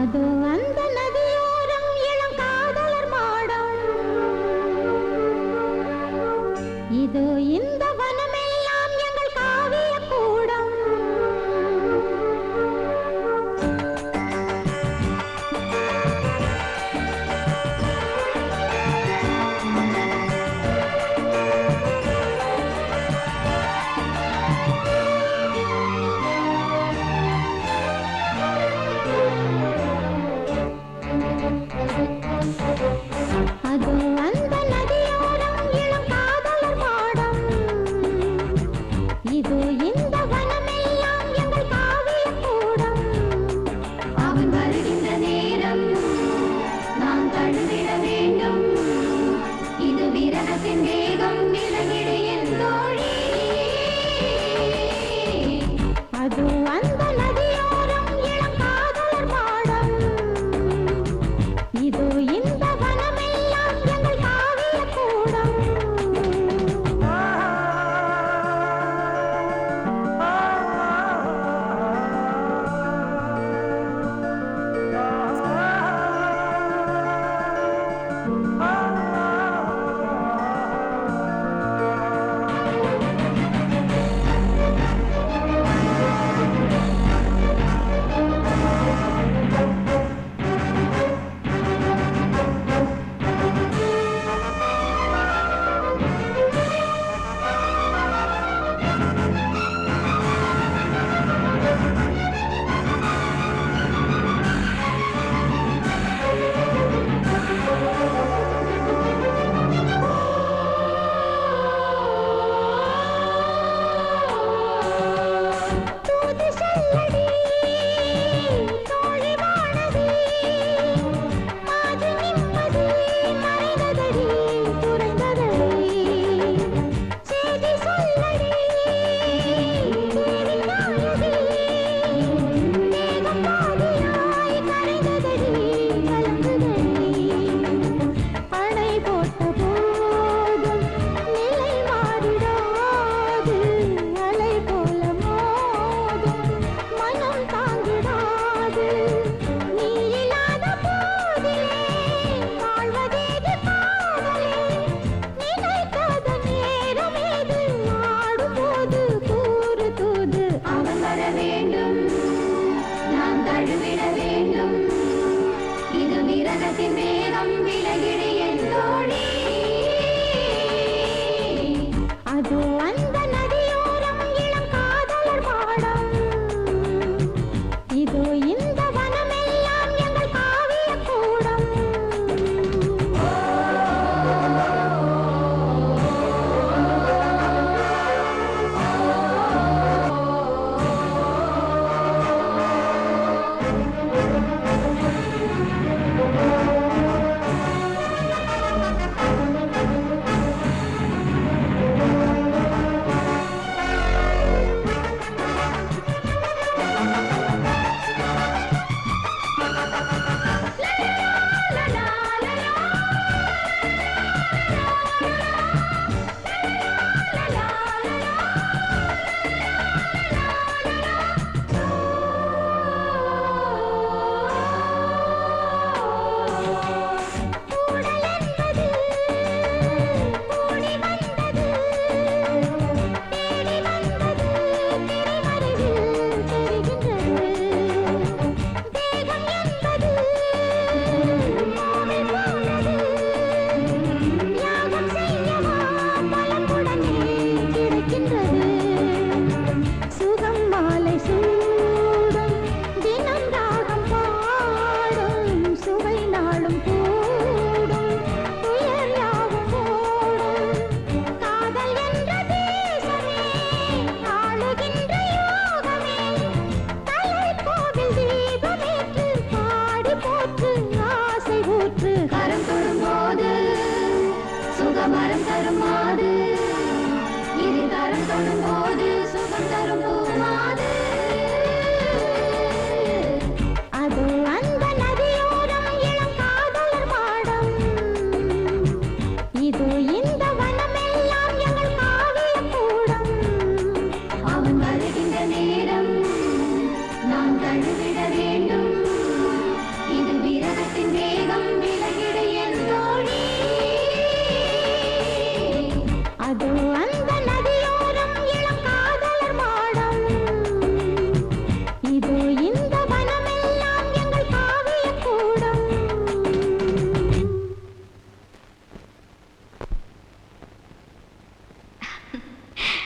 அதோ அந்த நதியோரம் இளம் காதலர் மாடம், இதோ இந்த வனமெல்லாம் எங்கள் காவிய கூடம். அதோ அந்த நதியோரம் இளம் காதலர் மாடம், இதோ இந்த வனமெல்லாம் எங்கள் காவிய கூடம். அவன் வருகின்ற நேரம் நாம் தழுவிட வேண்டும், இது விரகத்தின் வேகம் விலகிடு என் தோழி. அதோ அந்த நதியோரம் இளம் காதலர் மாடம், இதோ இந்த வனமெல்லாம் எங்கள் காவிய கூடம். தூது சொல்லடி தோழி வானதி, மாது நிம்மதி மறைந்ததடி குறைந்ததடி. செய்தி சொல்லடி தேவி நாயகி, தேகம் பாதியாய் கரைந்ததடி கலந்ததடி. அணை போட்ட போதும் நிலை மாறிடாது, அலை போல மோதும் மனம் தாங்கிடாது. நீ இல்லாத போதிலே வாழ்வதேது காதலே, நினைக்காத நேரமேது ஆடும்போது கூறு தூது. அவன் வர வேண்டும், நாம் தழுவிட வேண்டும், இது விரகத்தின் வேகம் விலகிடு என் தோழி. அதோ அந்த நதியோரம் இளம் காதலர் மாடம், இதோ இந்த வனமெல்லாம் எங்கள் காவிய கூடம். சுகம் மாலை சூடும் தினம் ராகம் பாடும், சுவை நாளும் கூடும் துயர் யாவும் ஓடும். காதல் என்ற தேசமே ஆளுகின்ற யோகமே, தலை கோவில் தீபமேற்று பாடி போற்று ஆசை ஊற்று. கரம் தொடும்போது சுகமரம் தருமா